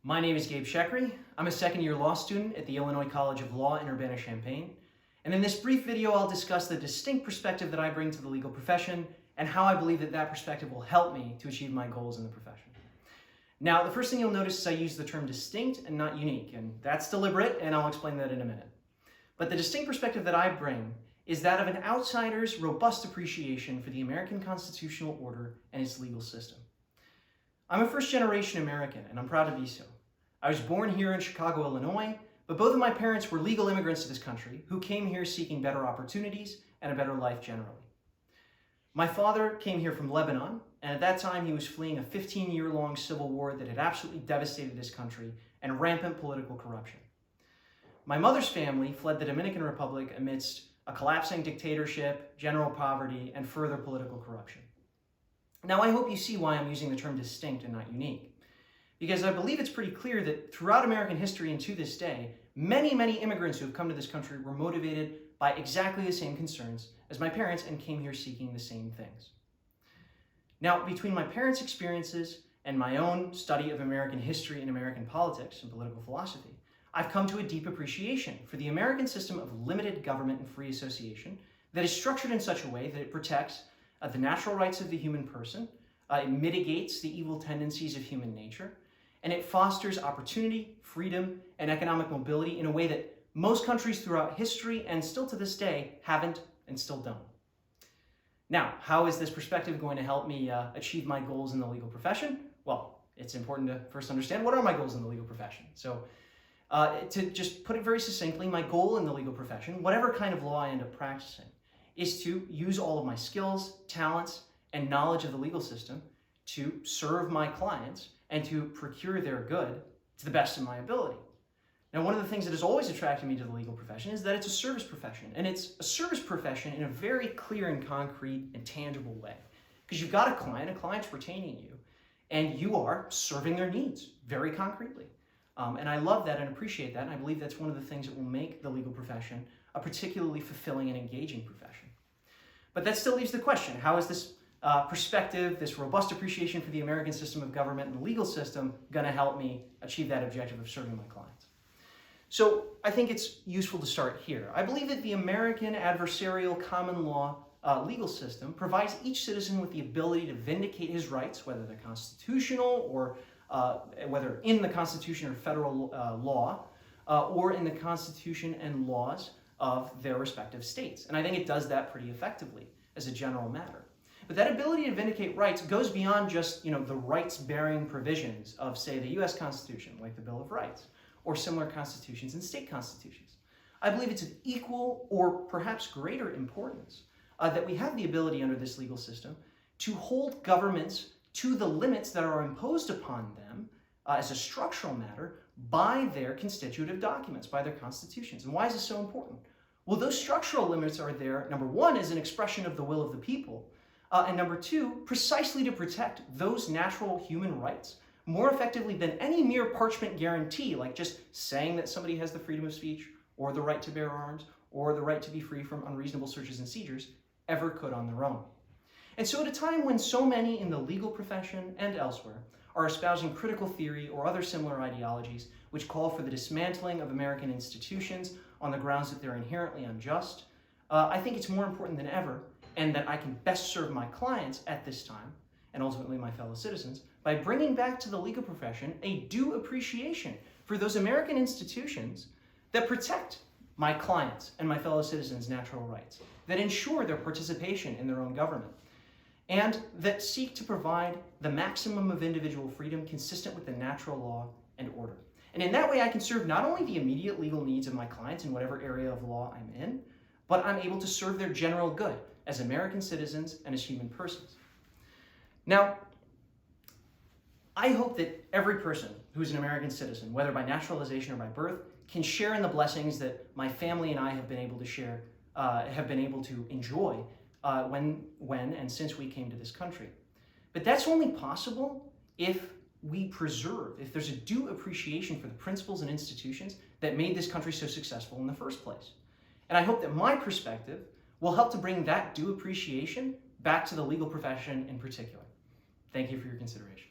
My name is Gabe Checri. I'm a second-year law student at the Illinois College of Law in Urbana-Champaign. And in this brief video, I'll discuss the distinct perspective that I bring to the legal profession and how I believe that that perspective will help me to achieve my goals in the profession. Now, the first thing you'll notice is I use the term distinct and not unique, and that's deliberate, and I'll explain that in a minute. But the distinct perspective that I bring is that of an outsider's robust appreciation for the American constitutional order and its legal system. I'm a first-generation American, and I'm proud to be so. I was born here in Chicago, Illinois, but both of my parents were legal immigrants to this country who came here seeking better opportunities and a better life generally. My father came here from Lebanon, and at that time he was fleeing a 15-year-long civil war that had absolutely devastated his country and rampant political corruption. My mother's family fled the Dominican Republic amidst a collapsing dictatorship, general poverty, and further political corruption. Now, I hope you see why I'm using the term distinct and not unique, because I believe it's pretty clear that throughout American history and to this day, many immigrants who have come to this country were motivated by exactly the same concerns as my parents and came here seeking the same things. Now, between my parents' experiences and my own study of American history and American politics and political philosophy, I've come to a deep appreciation for the American system of limited government and free association that is structured in such a way that it protects the natural rights of the human person, it mitigates the evil tendencies of human nature, and it fosters opportunity, freedom, and economic mobility in a way that most countries throughout history and still to this day haven't and still don't. Now, how is this perspective going to help me achieve my goals in the legal profession? Well, it's important to first understand what are my goals in the legal profession. So to just put it very succinctly, my goal in the legal profession, whatever kind of law I end up practicing, is to use all of my skills, talents, and knowledge of the legal system to serve my clients and to procure their good to the best of my ability. Now, one of the things that has always attracted me to the legal profession is that it's a service profession, and it's a service profession in a very clear and concrete and tangible way. Because you've got a client's retaining you, and you are serving their needs very concretely. And I love that and appreciate that, and I believe that's one of the things that will make the legal profession a particularly fulfilling and engaging profession. But that still leaves the question, how is this perspective, this robust appreciation for the American system of government and the legal system going to help me achieve that objective of serving my clients? So I think it's useful to start here. I believe that the American adversarial common law legal system provides each citizen with the ability to vindicate his rights, whether they're constitutional or whether in the Constitution or federal law, or in the Constitution and laws of their respective states. And I think it does that pretty effectively as a general matter. But that ability to vindicate rights goes beyond just, the rights-bearing provisions of, say, the U.S. Constitution, like the Bill of Rights, or similar constitutions and state constitutions. I believe it's of equal or perhaps greater importance that we have the ability under this legal system to hold governments to the limits that are imposed upon them as a structural matter by their constitutive documents, by their constitutions. And why is this so important? Well, those structural limits are there, number one, as an expression of the will of the people, and number two, precisely to protect those natural human rights more effectively than any mere parchment guarantee, like just saying that somebody has the freedom of speech, or the right to bear arms, or the right to be free from unreasonable searches and seizures, ever could on their own. And so at a time when so many in the legal profession and elsewhere are espousing critical theory or other similar ideologies which call for the dismantling of American institutions on the grounds that they're inherently unjust, I think it's more important than ever, and that I can best serve my clients at this time, and ultimately my fellow citizens, by bringing back to the legal profession a due appreciation for those American institutions that protect my clients and my fellow citizens' natural rights, that ensure their participation in their own government, and that seek to provide the maximum of individual freedom consistent with the natural law and order. And in that way, I can serve not only the immediate legal needs of my clients in whatever area of law I'm in, but I'm able to serve their general good as American citizens and as human persons. Now, I hope that every person who's an American citizen, whether by naturalization or by birth, can share in the blessings that my family and I have been able to share, have been able to enjoy when and since we came to this country. But that's only possible if there's a due appreciation for the principles and institutions that made this country so successful in the first place. And I hope that my perspective will help to bring that due appreciation back to the legal profession in particular. Thank you for your consideration.